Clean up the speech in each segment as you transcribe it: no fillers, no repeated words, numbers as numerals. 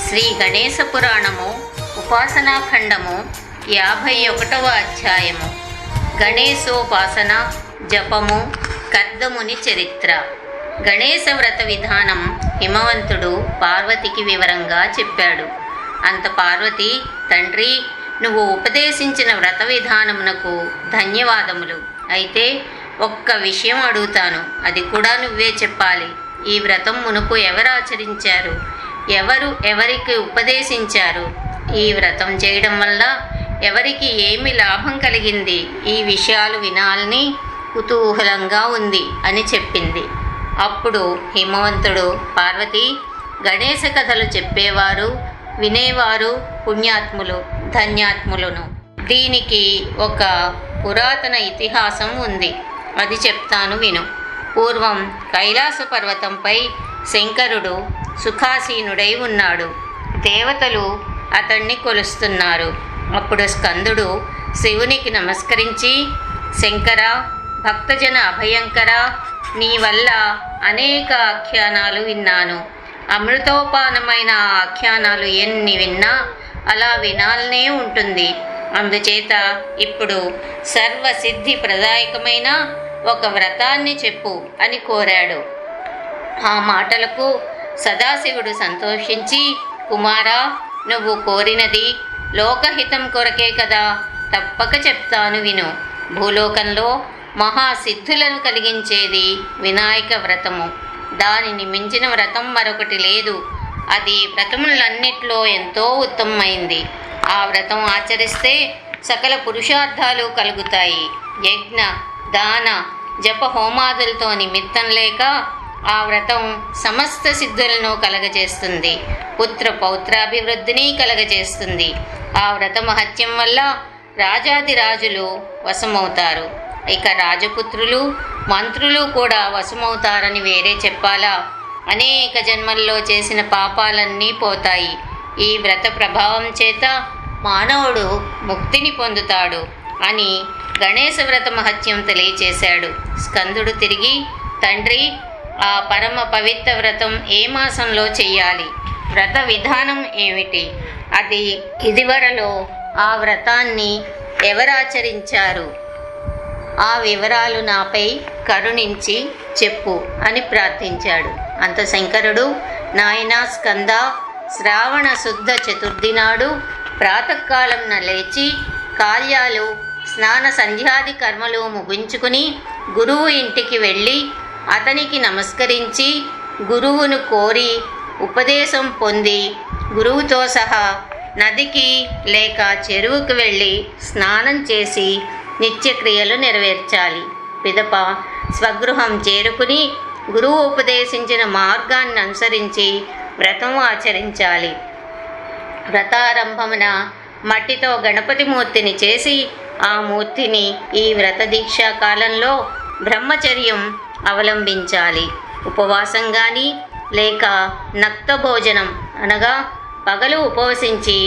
శ్రీ గణేశ పురాణము ఉపాసనాఖండము 51వ అధ్యాయము. గణేశోపాసన జపము కర్దముని చరిత్ర. గణేశ వ్రత విధానం హిమవంతుడు పార్వతికి వివరంగా చెప్పాడు. అంత పార్వతి, తండ్రి, నువ్వు ఉపదేశించిన వ్రత విధానమునకు ధన్యవాదములు. అయితే ఒక్క విషయం అడుగుతాను, అది కూడా నువ్వే చెప్పాలి. ఈ వ్రతం మునుపు ఎవరు ఆచరించారు? ఎవరు ఎవరికి ఉపదేశించారు? ఈ వ్రతం చేయడం వల్ల ఎవరికి ఏమి లాభం కలిగింది? ఈ విషయాలు వినాలని కుతూహలంగా ఉంది అని చెప్పింది. అప్పుడు హిమవంతుడు, పార్వతి, గణేశ కథలు చెప్పేవారు వినేవారు పుణ్యాత్ములు, ధన్యాత్ములను. దీనికి ఒక పురాతన ఇతిహాసం ఉంది, అది చెప్తాను విను. పూర్వం కైలాస పర్వతంపై శంకరుడు సుఖాసీనుడై ఉన్నాడు. దేవతలు అతన్ని కొలుస్తున్నారు. అప్పుడు స్కందుడు శివునికి నమస్కరించి, శంకర, భక్తజన అభయంకర, నీ వల్ల అనేక ఆఖ్యానాలు విన్నాను. అమృతోపానమైన ఆఖ్యానాలు ఎన్ని విన్నా అలా వినాలనే ఉంటుంది. అందుచేత ఇప్పుడు సర్వసిద్ధి ప్రదాయకమైన ఒక వ్రతాన్ని చెప్పు అని కోరాడు. ఆ మాటలకు సదాశివుడు సంతోషించి, కుమారా, నువ్వు కోరినది లోకహితం కొరకే కదా, తప్పక చెప్తాను విను. భూలోకంలో మహాసిద్ధులను కలిగించేది వినాయక వ్రతము. దానిని మించిన వ్రతం మరొకటి లేదు. అది వ్రతములన్నిట్లో ఎంతో ఉత్తమమైంది. ఆ వ్రతం ఆచరిస్తే సకల పురుషార్థాలు కలుగుతాయి. యజ్ఞ, దాన, జప హోమాదులతో నిమిత్తం లేక ఆ వ్రతం సమస్త సిద్ధులను కలగజేస్తుంది. పుత్ర పౌత్రాభివృద్ధిని కలగజేస్తుంది. ఆ వ్రత మహత్యం వల్ల రాజాదిరాజులు వశమవుతారు. ఇక రాజపుత్రులు, మంత్రులు కూడా వశమవుతారని వేరే చెప్పాలా? అనేక జన్మల్లో చేసిన పాపాలన్నీ పోతాయి. ఈ వ్రత ప్రభావం చేత మానవుడు ముక్తిని పొందుతాడు అని గణేశ వ్రత మహత్యం తెలియచేశాడు. స్కందుడు తిరిగి, తండ్రి, ఆ పరమ పవిత్ర వ్రతం ఏ మాసంలో చెయ్యాలి? వ్రత విధానం ఏమిటి? అది ఇదివరలో ఆ వ్రతాన్ని ఎవరాచరించారు? ఆ వివరాలు నాపై కరుణించి చెప్పు అని ప్రార్థించాడు. అంత శంకరుడు, నాయనా స్కంద, శ్రావణ శుద్ధ చతుర్థి నాడు ప్రాతకాలంన లేచి కార్యాలు, స్నాన సంధ్యాది కర్మలు ముగించుకుని గురువు ఇంటికి వెళ్ళి అతనికి నమస్కరించి గురువును కోరి ఉపదేశం పొంది గురువుతో సహా నదికి లేక చెరువుకు వెళ్ళి స్నానం చేసి నిత్యక్రియలు నెరవేర్చాలి. పిదప స్వగృహం చేరుకుని గురువు ఉపదేశించిన మార్గాన్ని అనుసరించి వ్రతం ఆచరించాలి. వ్రతారంభమున మట్టితో గణపతి మూర్తిని చేసి ఆ మూర్తిని ఈ వ్రత దీక్షా కాలంలో బ్రహ్మచర్యం అవలంబించాలి. ఉపవాసం కానీ లేక నక్త భోజనం అనగా పగలు ఉపవసించి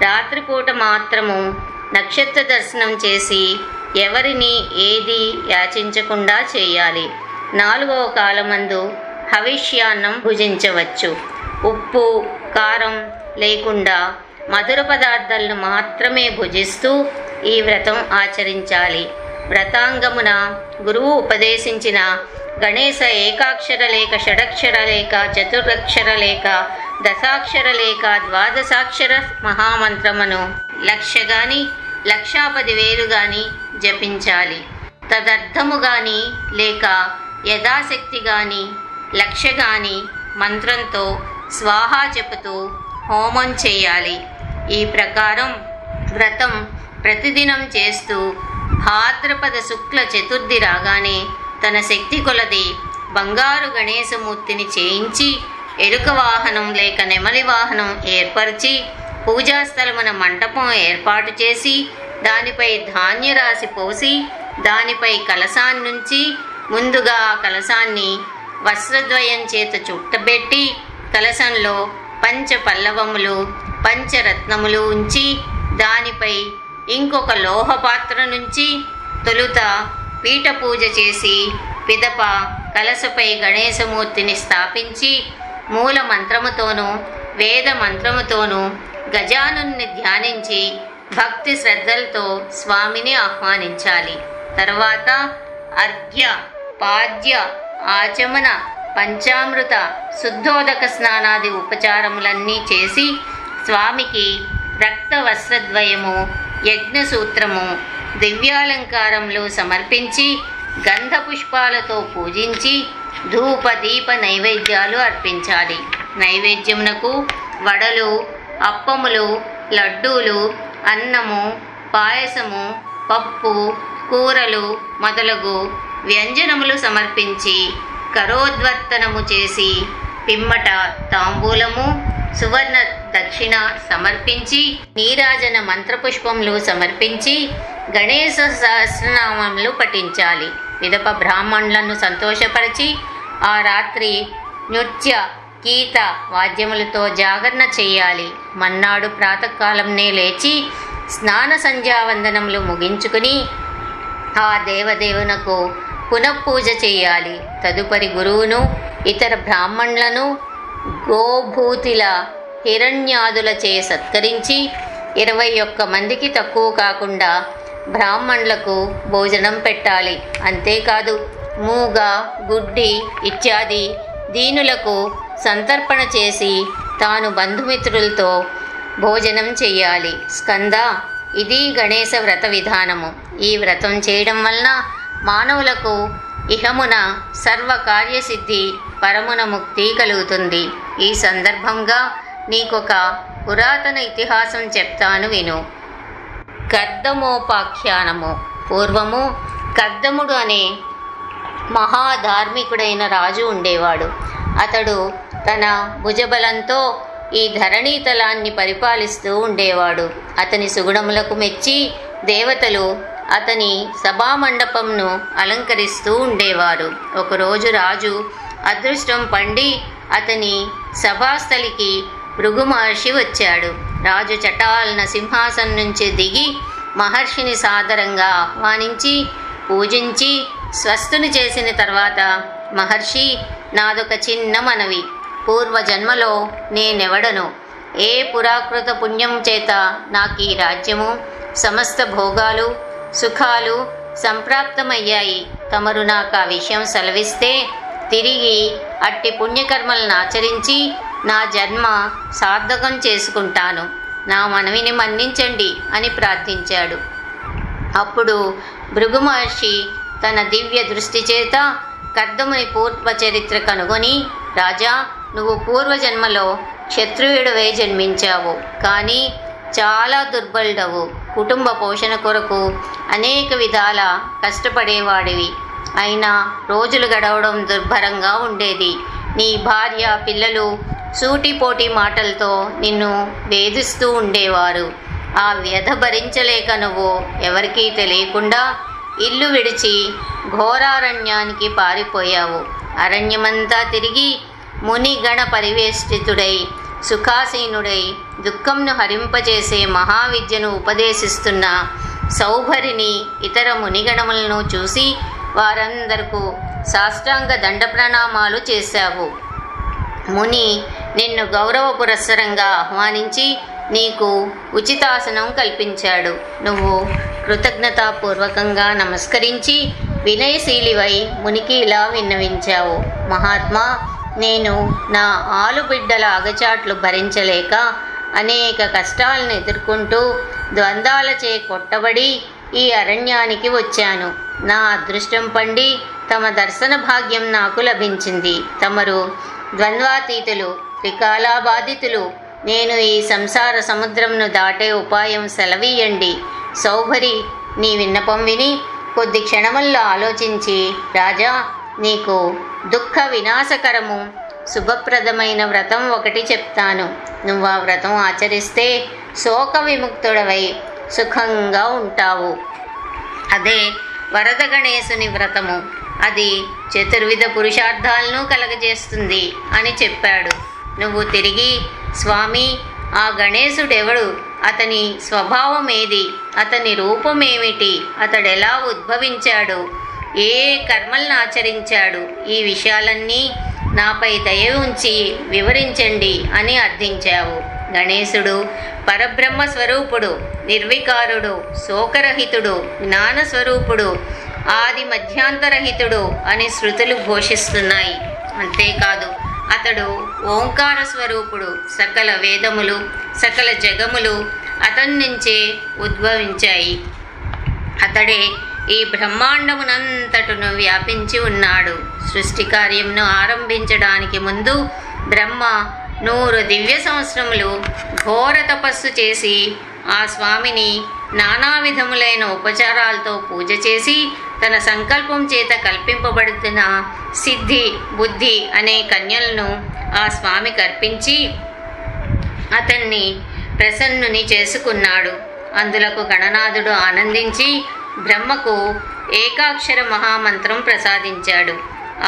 రాత్రిపూట మాత్రము నక్షత్ర దర్శనం చేసి ఎవరిని ఏది యాచించకుండా చేయాలి. 4వ కాలమందు హవిష్యాన్నం భుజించవచ్చు. ఉప్పు, కారం లేకుండా మధుర పదార్థాలను మాత్రమే భుజిస్తూ ఈ వ్రతం ఆచరించాలి. వ్రతాంగమున గురువు ఉపదేశించిన గణేశ ఏకాక్షర లేక షడక్షర లేక చతురక్షర లేక దశాక్షర లేక ద్వాదశాక్షర మహామంత్రమును 1,00,000 గాని 1,10,000 గాని జపించాలి. తదర్థము గాని లేక యథాశక్తి గాని 1,00,000 గాని మంత్రంతో స్వాహా చెప్పుతూ హోమం చేయాలి. ఈ ప్రకారం వ్రతం ప్రతిదినం చేస్తూ భాద్రపద శుక్ల చతుర్థి రాగానే తన శక్తి కొలది బంగారు గణేశమూర్తిని చేయించి ఎలుక వాహనం లేక నెమలి వాహనం ఏర్పరిచి పూజాస్థలమున మంటపం ఏర్పాటు చేసి దానిపై ధాన్యరాశి పోసి దానిపై కలశాన్నుంచి ముందుగా ఆ కలశాన్ని వస్త్రద్వయం చేత చుట్టబెట్టి కలశంలో పంచపల్లవములు, పంచరత్నములు ఉంచి దానిపై ఇంకొక లోహపాత్ర నుంచి తొలుత పీఠ పూజ చేసి పిదప కలశపై గణేశమూర్తిని స్థాపించి మూల మంత్రముతోనూ వేద మంత్రముతోనూ గజానుని ధ్యానించి భక్తి శ్రద్ధలతో స్వామిని ఆహ్వానించాలి. తర్వాత అర్ఘ్య, పాద్య, ఆచమన, పంచామృత, శుద్ధోదక స్నానాది ఉపచారములన్నీ చేసి స్వామికి రక్త వస్త్రద్వయము, యజ్ఞసూత్రము, దివ్యాలంకారములు సమర్పించి గంధ పుష్పాలతో పూజించి ధూప దీప నైవేద్యాలు అర్పించాలి. నైవేద్యమునకు వడలు, అప్పములు, లడ్డూలు, అన్నము, పాయసము, పప్పు, కూరలు మొదలగు వ్యంజనములు సమర్పించి కరోద్వర్తనము చేసి పిమ్మట తాంబూలము, సువర్ణ దక్షిణ సమర్పించి నీరాజన మంత్రపుష్పములు సమర్పించి గణేశ సహస్రనామములు పఠించాలి. పిదప బ్రాహ్మణులను సంతోషపరిచి ఆ రాత్రి నృత్య, గీత, వాద్యములతో జాగరణ చేయాలి. మన్నాడు ప్రాతకాలంనే లేచి స్నాన సంధ్యావందనములు ముగించుకుని ఆ దేవదేవునకు పునఃపూజ చేయాలి. తదుపరి గురువును, ఇతర బ్రాహ్మణులను గోభూతిల, హిరణ్యాదులచే సత్కరించి 21 మందికి తక్కువ కాకుండా బ్రాహ్మణులకు భోజనం పెట్టాలి. అంతేకాదు మూగ, గుడ్డి ఇత్యాది దీనులకు సంతర్పణ చేసి తాను బంధుమిత్రులతో భోజనం చెయ్యాలి. స్కంద, ఇది గణేశ వ్రత విధానము. ఈ వ్రతం చేయడం వలన మానవులకు ఇహమున సర్వకార్యసిద్ధి, పరమున ముక్తి కలుగుతుంది. ఈ సందర్భంగా నీకొక పురాతన ఇతిహాసం చెప్తాను విను. కర్దమోపాఖ్యానము. పూర్వము కర్దముడు అనే మహాధార్మికుడైన రాజు ఉండేవాడు. అతడు తన భుజబలంతో ఈ ధరణీతలాన్ని పరిపాలిస్తూ ఉండేవాడు. అతని సుగుణములకు మెచ్చి దేవతలు అతని సభామండపంను అలంకరిస్తూ ఉండేవారు. ఒకరోజు రాజు అదృష్టం పండి అతని సభాస్థలికి భృగు మహర్షి వచ్చాడు. రాజు చటాలన సింహాసనం నుంచి దిగి మహర్షిని సాదరంగా ఆహ్వానించి పూజించి స్వస్థుని చేసిన తర్వాత, మహర్షి, నాదొక చిన్న మనవి. పూర్వజన్మలో నేనెవడను? ఏ పురాకృత పుణ్యం చేత నాకు ఈ రాజ్యము, సమస్త భోగాలు, సుఖాలు సంప్రాప్తమయ్యాయి? తమరు నాకు ఆ విషయం సెలవిస్తే తిరిగి అట్టి పుణ్యకర్మలను ఆచరించి నా జన్మ సార్థకం చేసుకుంటాను. నా మనవిని మన్నించండి అని ప్రార్థించాడు. అప్పుడు భృగు మహర్షి తన దివ్య దృష్టి చేత కర్దముని పూర్వ చరిత్ర కనుగొని, రాజా, నువ్వు పూర్వజన్మలో క్షత్రియుడివై జన్మించావు. కానీ చాలా దుర్బలుడవు. కుటుంబ పోషణ కొరకు అనేక విధాల కష్టపడేవాడివి. అయినా రోజులు గడవడం దుర్భరంగా ఉండేది. నీ భార్య, పిల్లలు సూటిపోటి మాటలతో నిన్ను వేధిస్తూ ఉండేవారు. ఆ వ్యధ భరించలేక నువ్వు ఎవరికీ తెలియకుండా ఇల్లు విడిచి ఘోరారణ్యానికి పారిపోయావు. అరణ్యమంతా తిరిగి మునిగణ పరివేష్టితుడై సుఖాసీనుడై దుఃఖంను హరింపజేసే మహావిద్యను ఉపదేశిస్తున్న సౌభరిని, ఇతర మునిగణములను చూసి వారందరకు సాష్టాంగ దండ ప్రణామాలు చేశావు. ముని నిన్ను గౌరవ పురస్సరంగా ఆహ్వానించి నీకు ఉచితాసనం కల్పించాడు. నువ్వు కృతజ్ఞతాపూర్వకంగా నమస్కరించి వినయశీలివై మునికి ఇలా విన్నవించావు. మహాత్మా, నేను నా ఆలుబిడ్డల అగచాట్లు భరించలేక అనేక కష్టాలను ఎదుర్కొంటూ ద్వంద్వాలచే కొట్టబడి ఈ అరణ్యానికి వచ్చాను. నా అదృష్టం పండి తమ దర్శన భాగ్యం నాకు లభించింది. తమరు ద్వంద్వాతీతులు, త్రికాలాబాధితులు. నేను ఈ సంసార సముద్రంను దాటే ఉపాయం సెలవీయండి. సౌభరి నీ విన్నపం విని కొద్ది క్షణముల్లో ఆలోచించి, రాజా, నీకు దుఃఖ వినాశకరము శుభప్రదమైన వ్రతం ఒకటి చెప్తాను. నువ్వు ఆ వ్రతం ఆచరిస్తే శోక విముక్తుడవై సుఖంగా ఉంటావు. అదే వరద గణేశుని వ్రతము. అది చతుర్విధ పురుషార్థాలను కలగజేస్తుంది అని చెప్పాడు. నువ్వు తిరిగి, స్వామి, ఆ గణేశుడెవడు? అతని స్వభావం ఏది? అతని రూపమేమిటి? అతడెలా ఉద్భవించాడు? ఏ కర్మలను ఆచరించాడు? ఈ విషయాలన్నీ నాపై దయ ఉంచి వివరించండి అని అర్థించావు. గణేశుడు పరబ్రహ్మ స్వరూపుడు, నిర్వికారుడు, శోకరహితుడు, జ్ఞానస్వరూపుడు, ఆది మధ్యాంతరహితుడు అని శృతులు ఘోషిస్తున్నాయి. అంతేకాదు అతడు ఓంకార స్వరూపుడు. సకల వేదములు, సకల జగములు అతని నుంచే ఉద్భవించాయి. అతడే ఈ బ్రహ్మాండమునంతటను వ్యాపించి ఉన్నాడు. సృష్టి కార్యమును ఆరంభించడానికి ముందు బ్రహ్మ 100 దివ్య సంవత్సరములు ఘోర తపస్సు చేసి ఆ స్వామిని నానా విధములైన ఉపచారాలతో పూజ చేసి తన సంకల్పం చేత కల్పింపబడుతున్న సిద్ధి, బుద్ధి అనే కన్యలను ఆ స్వామికి అర్పించి అతన్ని ప్రసన్నుని చేసుకున్నాడు. అందులకు గణనాథుడు ఆనందించి బ్రహ్మకు ఏకాక్షర మహామంత్రం ప్రసాదించాడు.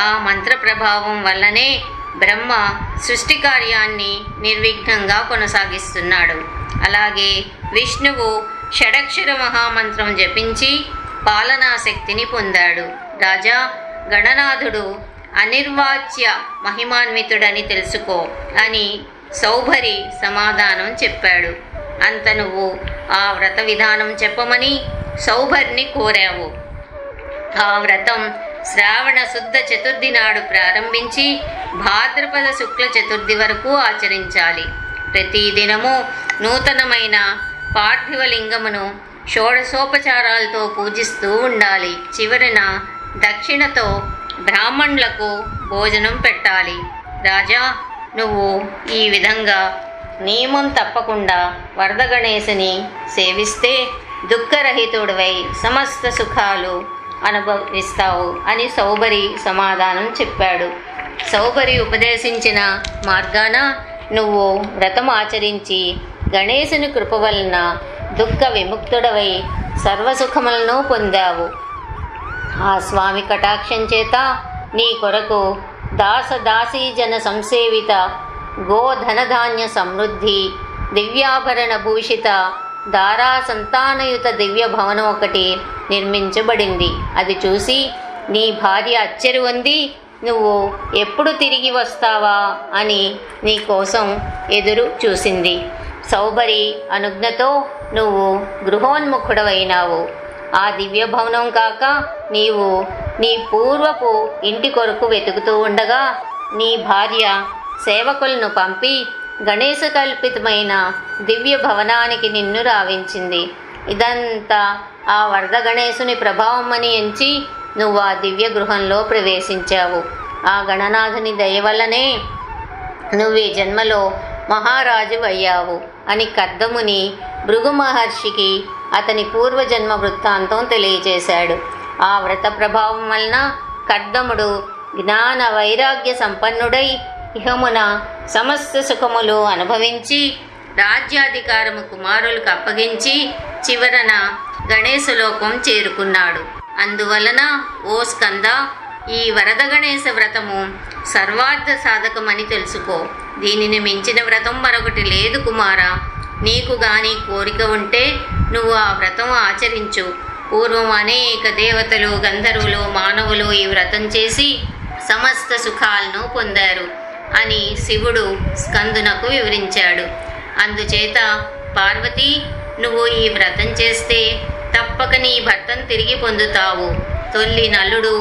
ఆ మంత్ర ప్రభావం వల్లనే బ్రహ్మ సృష్టి కార్యాన్ని నిర్విఘ్నంగా కొనసాగిస్తున్నాడు. అలాగే విష్ణువు షడక్షర మహామంత్రం జపించి పాలనా శక్తిని పొందాడు. రాజా, గణనాథుడు అనిర్వాచ్య మహిమాన్వితుడని తెలుసుకో అని సౌభరి సమాధానం చెప్పాడు. అంత నువ్వు ఆ వ్రత విధానం చెప్పమని సౌభరిని కోరావు. ఆ వ్రతం శ్రావణ శుద్ధ చతుర్థి నాడు ప్రారంభించి భాద్రపద శుక్ల చతుర్థి వరకు ఆచరించాలి. ప్రతిదినము నూతనమైన పార్థివలింగమును షోడశోపచారాలతో పూజిస్తూ ఉండాలి. చివరిన దక్షిణతో బ్రాహ్మణులకు భోజనం పెట్టాలి. రాజా, నువ్వు ఈ విధంగా నియమం తప్పకుండా వరద గణేశుని సేవిస్తే దుఃఖరహితుడివై సమస్త సుఖాలు అనుభవిస్తావు అని సౌభరి సమాధానం చెప్పాడు. సౌభరి ఉపదేశించిన మార్గాన నువ్వు వ్రతం ఆచరించి గణేశుని కృప వలన దుఃఖ విముక్తుడవై సర్వసుఖములను పొందావు. ఆ స్వామి కటాక్షం చేత నీ కొరకు దాసదాసీ జన సంసేవిత గోధనధాన్య సమృద్ధి, దివ్యాభరణ భూషిత దారా సంతానయుత దివ్య భవనం ఒకటి నిర్మించబడింది. అది చూసి నీ భార్య అచ్చరి పొంది నువ్వు ఎప్పుడు తిరిగి వస్తావా అని నీ కోసం ఎదురు చూసింది. సౌభరి అనుజ్ఞతో నువ్వు గృహోన్ముఖుడవైనావు. ఆ దివ్య భవనం కాక నీవు నీ పూర్వపు ఇంటి కొరకు వెతుకుతూ ఉండగా నీ భార్య సేవకులను పంపి గణేశ కల్పితమైన దివ్య భవనానికి నిన్ను రావించింది. ఇదంతా ఆ వరద గణేశుని ప్రభావం అని ఎంచి నువ్వు ఆ దివ్య గృహంలో ప్రవేశించావు. ఆ గణనాథుని దయ వల్లనే నువ్వు ఈ జన్మలో మహారాజు అయ్యావు అని కర్దముని భృగు మహర్షికి అతని పూర్వజన్మ వృత్తాంతం తెలియజేశాడు. ఆ వ్రత ప్రభావం వలన కర్దముడు జ్ఞాన వైరాగ్య సంపన్నుడై ఇహమున సమస్త సుఖములు అనుభవించి రాజ్యాధికారము కుమారులకు అప్పగించి చివరన గణేశలోకం చేరుకున్నాడు. అందువలన ఓ స్కంద, ఈ వరద గణేశ వ్రతము సర్వార్థ సాధకమని తెలుసుకో. దీనిని మించిన వ్రతం మరొకటి లేదు కుమారా. నీకు గాని కోరిక ఉంటే నువ్వు ఆ వ్రతం ఆచరించు. పూర్వం అనేక దేవతలు, గంధర్వులు, మానవులు ఈ వ్రతం చేసి సమస్త సుఖాలను పొందారు అని శివుడు స్కందునకు వివరించాడు. అందుచేత పార్వతి, నువ్వు ఈ వ్రతం చేస్తే తప్పక నీ భర్తను తిరిగి పొందుతావు. తొల్లి నల్లుడు,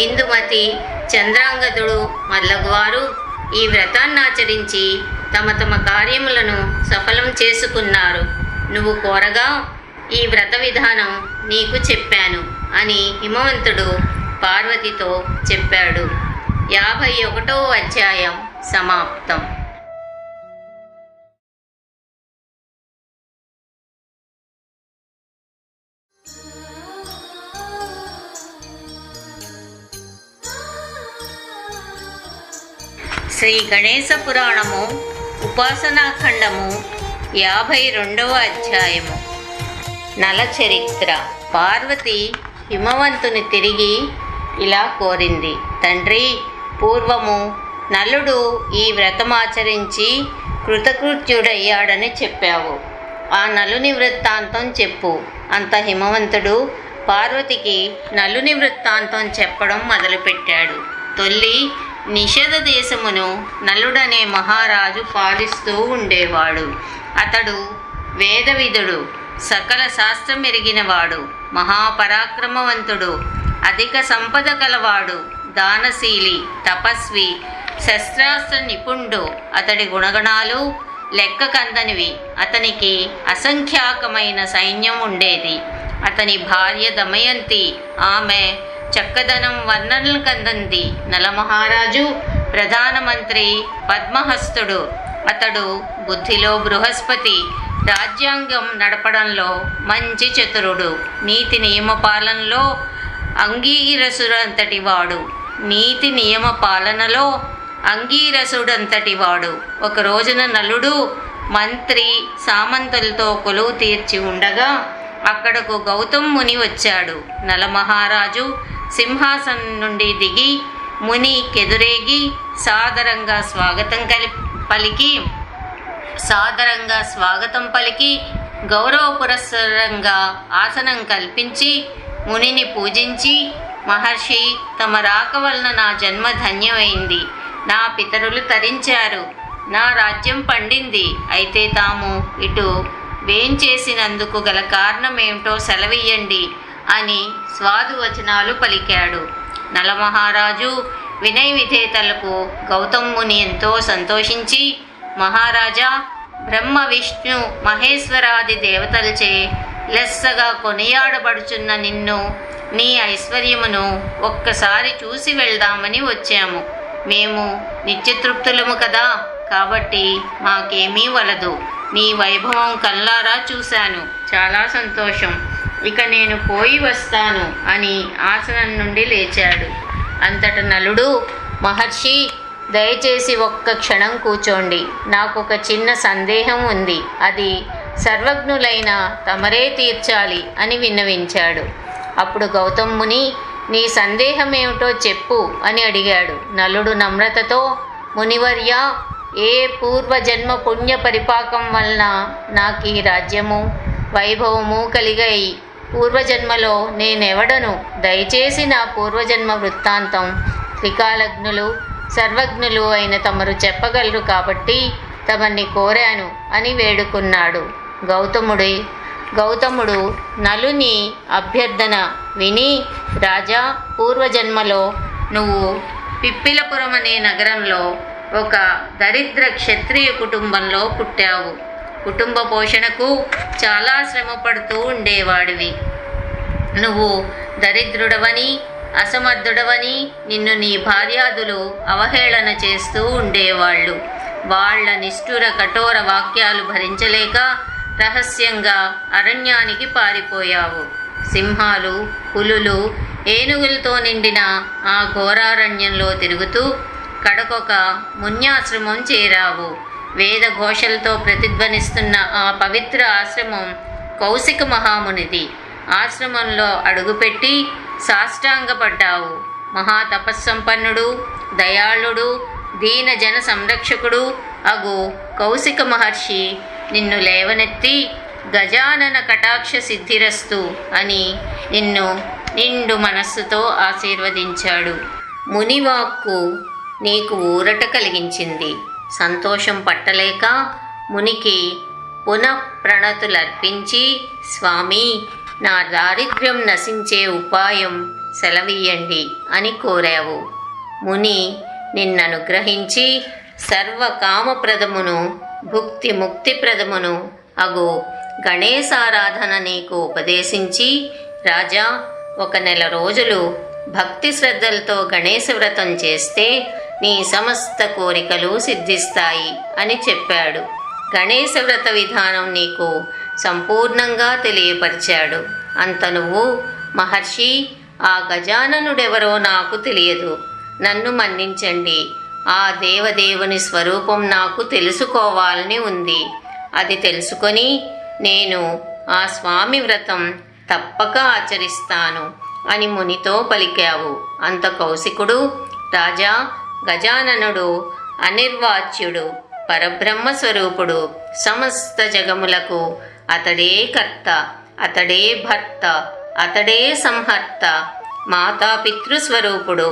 ఇందుమతి, చంద్రాంగదుడు మొదలగువారు ఈ వ్రతాన్ని ఆచరించి తమ తమ కార్యములను సఫలం చేసుకున్నారు. నువ్వు కోరగా ఈ వ్రత విధానం నీకు చెప్పాను అని హిమవంతుడు పార్వతితో చెప్పాడు. 51వ అధ్యాయం సమాప్తం. శ్రీ గణేశ పురాణము ఉపాసనాఖండము 52వ అధ్యాయము. నలచరిత్ర. పార్వతి హిమవంతుని తిరిగి ఇలా కోరింది. తండ్రి, పూర్వము నలుడు ఈ వ్రతమాచరించి కృతకృత్యుడయ్యాడని చెప్పావు. ఆ నలుని వృత్తాంతం చెప్పు. అంత హిమవంతుడు పార్వతికి నలుని వృత్తాంతం చెప్పడం మొదలుపెట్టాడు. తొల్లి నిషధ దేశమును నలుడనే మహారాజు పాలిస్తూ ఉండేవాడు. అతడు వేదవిధుడు, సకల శాస్త్రం ఎరిగినవాడు, మహాపరాక్రమవంతుడు, అధిక సంపద కలవాడు, దానశీలి, తపస్వి, శస్త్రాస్త్ర నిపుణుడు. అతడి గుణగణాలు లెక్కకందనివి. అతనికి అసంఖ్యాకమైన సైన్యం ఉండేది. అతని భార్య దమయంతి, ఆమె చక్కదనం వర్ణనలు కందంది. నలమహారాజు ప్రధానమంత్రి పద్మహస్తుడు. అతడు బుద్ధిలో బృహస్పతి, రాజ్యాంగం నడపడంలో మంచి చతురుడు, నీతి నియమ పాలనలో అంగీరసుడంతటి వాడు. ఒక రోజున నలుడు మంత్రి సామంతులతో కొలువు తీర్చి ఉండగా అక్కడకు గౌతమ్ ముని వచ్చాడు. నలమహారాజు సింహాసనం నుండి దిగి మునికెదురేగి సాదరంగా స్వాగతం పలికి గౌరవ పురస్సరంగా ఆసనం కల్పించి మునిని పూజించి, మహర్షి, తమ రాక వలన నా జన్మ ధన్యమైంది. నా పితరులు తరించారు. నా రాజ్యం పండింది. అయితే తాము ఇటు వేంచేసినందుకు గల కారణమేమిటో సెలవియ్యండి అని స్వాదువచనాలు పలికాడు. నలమహారాజు వినయ విధేతలకు గౌతమ్ ముని ఎంతో సంతోషించి, మహారాజా, బ్రహ్మ విష్ణు మహేశ్వరాది దేవతలచే లెస్సగా కొనియాడబడుచున్న నిన్ను, నీ ఐశ్వర్యమును ఒక్కసారి చూసి వెళ్దామని వచ్చాము. మేము నిత్యతృప్తులము కదా, కాబట్టి మాకేమీ వలదు. నీ వైభవం కల్లారా చూశాను. చాలా సంతోషం. ఇక నేను పోయి వస్తాను అని ఆసనం నుండి లేచాడు. అంతట నలుడు, మహర్షి, దయచేసి ఒక్క క్షణం కూర్చోండి. నాకొక చిన్న సందేహం ఉంది. అది సర్వజ్ఞులైన తమరే తీర్చాలి అని విన్నవించాడు. అప్పుడు గౌతమ్ ముని, నీ సందేహమేమిటో చెప్పు అని అడిగాడు. నలుడు నమ్రతతో, మునివర్య, ఏ పూర్వజన్మ పుణ్య పరిపాకం వలన నాకు ఈ రాజ్యము వైభవము కలిగాయి. పూర్వజన్మలో నేనెవడను? దయచేసి నా పూర్వజన్మ వృత్తాంతం త్రికాలజ్ఞులు సర్వజ్ఞులు అయిన తమరు చెప్పగలరు కాబట్టి తమని కోరాను అని వేడుకున్నాడు. గౌతముడు నలుని అభ్యర్థన విని, రాజా, పూర్వజన్మలో నువ్వు పిప్పిలపురం అనే నగరంలో ఒక దరిద్ర క్షత్రియ కుటుంబంలో పుట్టావు. కుటుంబ పోషణకు చాలా శ్రమ పడుతూ ఉండేవాడివి. నువ్వు దరిద్రుడవని, అసమర్థుడవని నిన్ను నీ భార్యాదులు అవహేళన చేస్తూ ఉండేవాళ్ళు. వాళ్ళ నిష్ఠుర కఠోర వాక్యాలు భరించలేక రహస్యంగా అరణ్యానికి పారిపోయావు. సింహాలు, పులులు, ఏనుగులతో నిండిన ఆ ఘోరారణ్యంలో తిరుగుతూ కడకొక మున్యాశ్రమం చేరావు. వేద ఘోషలతో ప్రతిధ్వనిస్తున్న ఆ పవిత్ర ఆశ్రమం కౌశిక మహామునిది. ఆశ్రమంలో అడుగుపెట్టి సాష్టాంగపడ్డావు. మహాతపస్సంపన్నుడు, దయాళుడు, దీన జన సంరక్షకుడు అగు కౌశిక మహర్షి నిన్ను లేవనెత్తి, గజానన కటాక్ష సిద్ధిరస్తు అని నిన్ను నిండు మనస్సుతో ఆశీర్వదించాడు. మునివాక్కు నీకు ఊరట కలిగించింది. సంతోషం పట్టలేక మునికి పునఃప్రణతులర్పించి, స్వామి, నా దారిద్ర్యం నశించే ఉపాయం సెలవీయండి అని కోరావు. ముని నిన్ననుగ్రహించి సర్వకామప్రదమును భుక్తి ముక్తిప్రదమును అగు గణేశారాధన నీకు ఉపదేశించి, రాజా, 1 నెల రోజులు భక్తి శ్రద్ధలతో గణేశ వ్రతం చేస్తే నీ సమస్త కోరికలు సిద్ధిస్తాయి అని చెప్పాడు. గణేశ వ్రత విధానం నీకు సంపూర్ణంగా తెలియపరిచాడు. అంత నువ్వు, మహర్షి, ఆ గజాననుడెవరో నాకు తెలియదు, నన్ను మన్నించండి. ఆ దేవదేవుని స్వరూపం నాకు తెలుసుకోవాలని ఉంది. అది తెలుసుకొని నేను ఆ స్వామి వ్రతం తప్పక ఆచరిస్తాను అని మునితో పలికావు. అంత కౌశికుడు, రాజా, గజాననుడు అనిర్వాచ్యుడు, పరబ్రహ్మ స్వరూపుడు, సమస్త జగములకు అతడే కర్త, అతడే భర్త, అతడే సంహర్త, మాతాపితృస్వరూపుడు,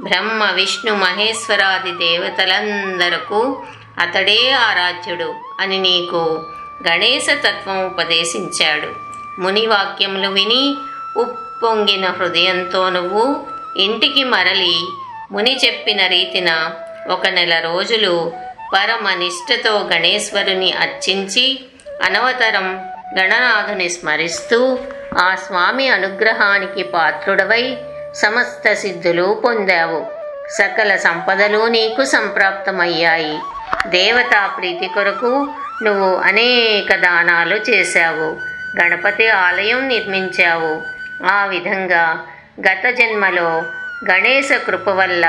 బ్రహ్మ విష్ణు మహేశ్వరాది దేవతలందరకు అతడే ఆరాధ్యుడు అని నీకు గణేశ తత్వం ఉపదేశించాడు. ముని వాక్యములు విని ఉప్పొంగిన హృదయంతో నువ్వు ఇంటికి మరలి ముని చెప్పిన రీతిన 1 నెల రోజులు పరమనిష్టతో గణేశ్వరుని అర్చించి అనవతరం గణనాథుని స్మరిస్తూ ఆ స్వామి అనుగ్రహానికి పాత్రుడవై సమస్త సిద్ధులు పొందావు. సకల సంపదలు నీకు సంప్రాప్తమయ్యాయి. దేవతా ప్రీతి కొరకు నువ్వు అనేక దానాలు చేశావు. గణపతి ఆలయం నిర్మించావు. ఆ విధంగా గత జన్మలో గణేశ కృప వల్ల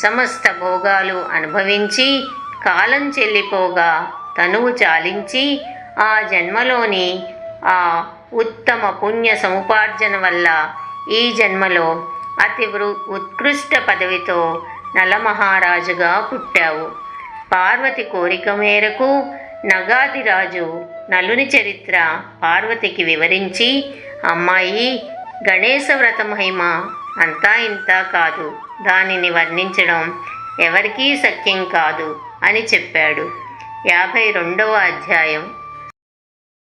సమస్త భోగాలు అనుభవించి కాలం చెల్లిపోగా తనువు చాలించి ఆ జన్మలోని ఆ ఉత్తమ పుణ్య సముపార్జన వల్ల ఈ జన్మలో అతి ఉత్కృష్ట పదవితో నలమహారాజుగా పుట్టావు. పార్వతి కోరిక మేరకు నగాదిరాజు నలుని చరిత్ర పార్వతికి వివరించి, అమ్మాయి, గణేశ వ్రత మహిమ అంతా ఇంతా కాదు, దానిని వర్ణించడం ఎవరికీ శక్యం కాదు అని చెప్పాడు. 52వ అధ్యాయం.